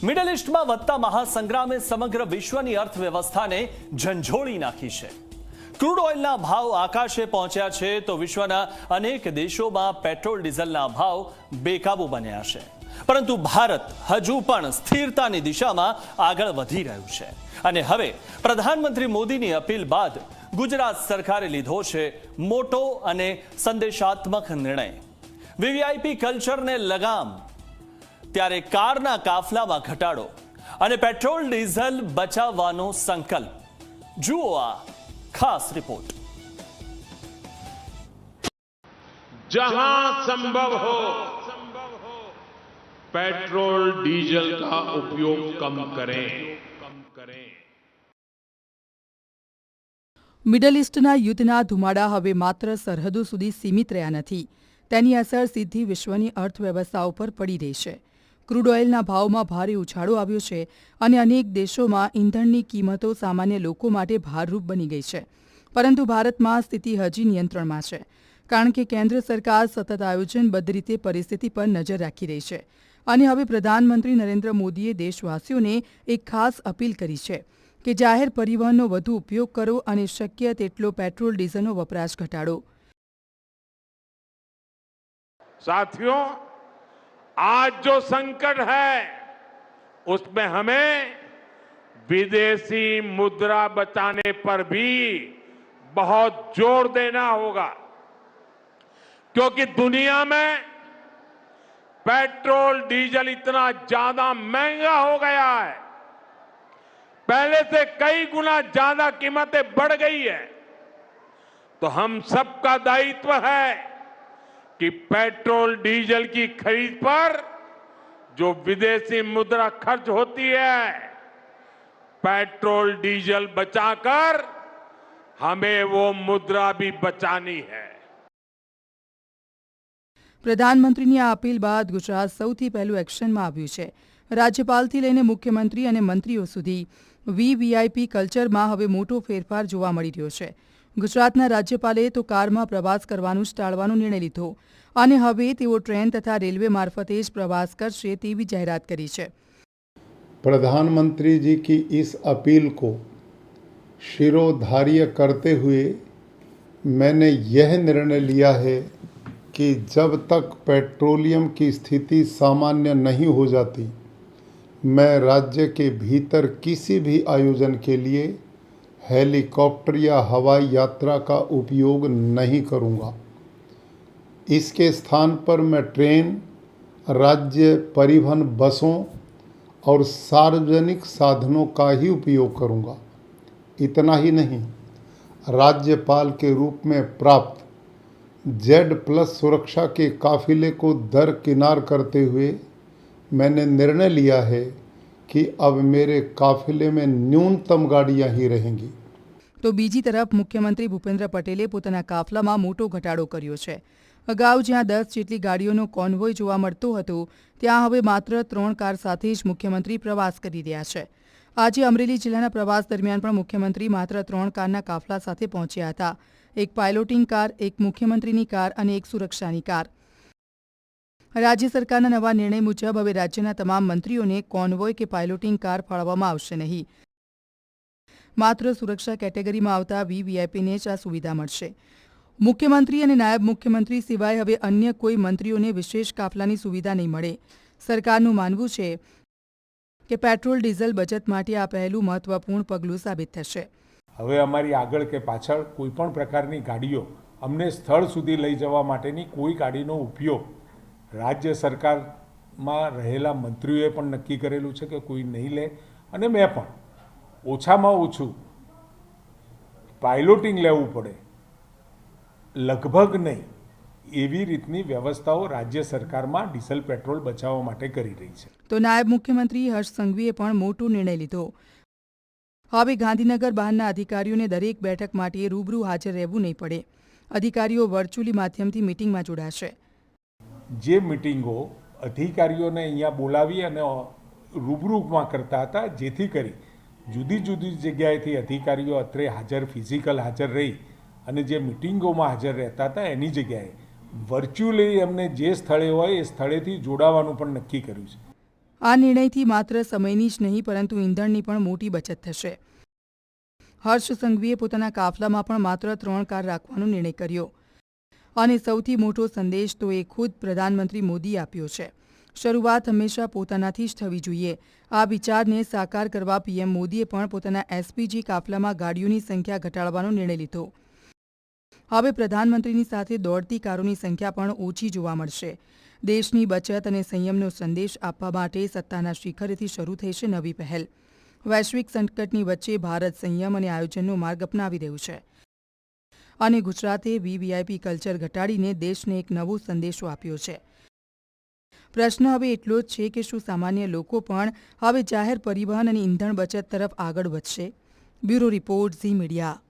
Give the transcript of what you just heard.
Middle ઇસ્ટમાં વધતા મહાસંગ્રામે સમગ્ર વિશ્વની અર્થવ્યવસ્થાને ઝંઝોળી નાખી છે। ક્રૂડ ઓઇલના ભાવ આકાશે પહોંચ્યા છે તો વિશ્વના અનેક દેશોમાં પેટ્રોલ ડીઝલના ભાવ બેકાબૂ બન્યા છે, પરંતુ ભારત હજુ પણ સ્થિરતાની દિશામાં આગળ વધી રહ્યું છે અને હવે પ્રધાનમંત્રી મોદીની અપીલ બાદ ગુજરાત સરકારે લીધો છે મોટો અને સંદેશાત્મક નિર્ણય। વીવીઆઈપી કલ્ચરને લગામ, ત્યારે કારના કાફલામાં ઘટાડો અને પેટ્રોલ ડીઝલ બચાવવાનો સંકલ્પ। જુઓ આ खास रिपोर्ट। जहां संभव हो पेट्रोल डीजल का उपयोग कम करें। મિડલ ઇસ્ટના યુદ્ધના ધુમાડા હવે માત્ર સરહદો સુધી સીમિત રહ્યા નથી, તેની અસર સીધી વિશ્વની અર્થવ્યવસ્થા ઉપર પડી રહી છે। ક્રૂડ ઓઇલના ભાવમાં ભારે ઉછાળો આવ્યો છે અને અનેક દેશોમાં ઈંધણની કિંમતો સામાન્ય લોકો માટે ભારરૂપ બની ગઈ છે, પરંતુ ભારતમાં સ્થિતિ હજી નિયંત્રણમાં છે, કારણ કે કેન્દ્ર સરકાર સતત આયોજનબદ્ધ રીતે પરિસ્થિતિ પર નજર રાખી રહી છે અને હવે પ્રધાનમંત્રી નરેન્દ્ર મોદીએ દેશવાસીઓને એક ખાસ અપીલ કરી છે કે જાહેર પરિવહનનો વધુ ઉપયોગ કરો અને શક્ય તેટલો પેટ્રોલ ડીઝલનો વપરાશ ઘટાડો। साथियों, आज जो संकट है उसमें हमें विदेशी मुद्रा बचाने पर भी बहुत जोर देना होगा, क्योंकि दुनिया में पेट्रोल डीजल इतना ज्यादा महंगा हो गया है, पहले से कई गुना ज्यादा कीमतें बढ़ गई है। तो हम सबका दायित्व है कि पेट्रोल डीजल की खरीद पर जो विदेशी मुद्रा खर्च होती है, पेट्रोल डीजल बचाकर हमें वो मुद्रा भी बचानी है। પ્રધાનમંત્રીની આ અપીલ બાદ ગુજરાત સૌથી પહેલું એક્શનમાં આવ્યું છે। રાજ્યપાલથી લઈને મુખ્યમંત્રી અને મંત્રીઓ સુધી વીવીઆઈપી કલ્ચરમાં હવે મોટો ફેરફાર જોવા મળી રહ્યો છે। ગુજરાતના રાજ્યપાલે તો કારમાં પ્રવાસ કરવાનું જ ટાળવાનો નિર્ણય લીધો અને હવે તેઓ ટ્રેન તથા રેલવે મારફતે જ પ્રવાસ કરશે તેવી જાહેરાત કરી છે। प्रधानमंत्री जी की इस अपील को शिरोधार्य करते हुए मैंने यह निर्णय लिया है कि जब तक पेट्रोलियम की स्थिति सामान्य नहीं हो जाती, मैं राज्य के भीतर किसी भी आयोजन के लिए हेलीकॉप्टर या हवाई यात्रा का उपयोग नहीं करूंगा। इसके स्थान पर मैं ट्रेन, राज्य परिवहन बसों और सार्वजनिक साधनों का ही उपयोग करूंगा। इतना ही नहीं, राज्यपाल के रूप में प्राप्त Z+ सुरक्षा के काफिले को दरकिनार करते हुए मैंने निर्णय लिया है कि अब मेरे काफिले में न्यूनतम गाड़ियां ही रहेंगी। તો બીજી તરફ મુખ્યમંત્રી ભૂપેન્દ્ર પટેલે પોતાના કાફલામાં મોટો ઘટાડો કર્યો છે। અગાઉ જ્યાં 10 જેટલી ગાડીઓનો કોન્વોય જોવા મળતો હતો, ત્યાં હવે માત્ર 3 કાર સાથે જ મુખ્યમંત્રી પ્રવાસ કરી રહ્યા છે। આજે અમરેલી જિલ્લાના પ્રવાસ દરમિયાન પણ મુખ્યમંત્રી માત્ર 3 કારના કાફલા સાથે પહોંચ્યા હતા, એક પાયલોટિંગ કાર, એક મુખ્યમંત્રીની કાર અને એક સુરક્ષાની કાર। રાજ્ય સરકારના નવા નિર્ણય મુજબ હવે રાજ્યના તમામ મંત્રીઓને કોન્વોય કે પાયલોટિંગ કાર ફાળવવામાં આવશે નહીં, માત્ર સુરક્ષા કેટેગરીમાં આવતા વીવીઆઈપીને જ આ સુવિધા મળશે। મુખ્યમંત્રી અને નાયબ મુખ્યમંત્રી સિવાય હવે અન્ય કોઈ મંત્રીઓને વિશેષ કાફલાની સુવિધા નહીં મળે। સરકારનું માનવું છે કે પેટ્રોલ ડીઝલ બચત માટે આ પહેલું મહત્વપૂર્ણ પગલું સાબિત થશે। હવે અમારી આગળ કે પાછળ કોઈપણ પ્રકારની ગાડીઓ અમને સ્થળ સુધી લઈ જવા માટેની કોઈ ગાડીનો ઉપયોગ રાજ્ય સરકારમાં રહેલા મંત્રીઓએ પણ નક્કી કરેલું છે કે કોઈ નહીં લે અને મેં પણ ઓછામાં ઓછું પાયલોટિંગ લેવું પડે, લગભગ નહીં એવી રીતની વ્યવસ્થાઓ રાજ્ય સરકારમાં ડીઝલ પેટ્રોલ બચાવવા માટે કરી રહી છે। તો નાયબ મુખ્યમંત્રી હર્ષ સંઘવીએ પણ મોટો નિર્ણય લીધો। હવે ગાંધીનગર બહારના અધિકારીઓને દરેક બેઠક માટે રૂબરૂ હાજર રહેવું નહીં પડે। અધિકારીઓ વર્ચ્યુઅલી માધ્યમથી મીટિંગમાં જોડાશે। જે મીટિંગો અધિકારીઓને અહીંયા બોલાવી અને રૂબરૂમાં કરતા હતા, જેથી કરી જુદી જુદી જગ્યાએથી અધિકારીઓ અત્રે હાજર ફિઝિકલ હાજર રહી અને જે મીટિંગોમાં હાજર રહેતા હતા એની જગ્યાએ વર્ચ્યુઅલી એમને જે સ્થળે હોય એ સ્થળેથી જોડાવાનું પણ નક્કી કર્યું છે। આ નિર્ણયથી માત્ર સમયની જ નહીં પરંતુ ઈંધણની પણ મોટી બચત થશે. હર્ષ સંઘવીએ પોતાના કાફલામાં પણ માત્ર 3 કાર રાખવાનો નિર્ણય કર્યો અને સૌથી મોટો સંદેશ તો એ ખુદ પ્રધાનમંત્રી મોદીએ આપ્યો છે. શરૂઆત હંમેશા પોતાનાથી જ થવી જોઈએ. આ વિચારને સાકાર કરવા પીએમ મોદીએ પણ પોતાના એસપીજી કાફલામાં ગાડીઓની સંખ્યા ઘટાડવાનો નિર્ણય લીધો. હવે પ્રધાનમંત્રીની સાથે દોડતી કારોની સંખ્યા પણ ઓછી જોવા મળશે. દેશની બચત અને સંયમનો સંદેશ આપવા માટે સત્તાના શિખરેથી શરૂ થઈ છે નવી પહેલ. વૈશ્વિક સંકટની વચ્ચે ભારત સંયમ અને આયોજનનો માર્ગ અપનાવી રહ્યું છે અને ગુજરાતે વીવીઆઈપી કલ્ચર ઘટાડીને દેશને એક નવો સંદેશો આપ્યો છે. પ્રશ્ન હવે એટલો જ છે કે શું સામાન્ય લોકો પણ હવે જાહેર પરિવહન અને ઈંધણ બચત તરફ આગળ વધશે? Bureau report, Zee media.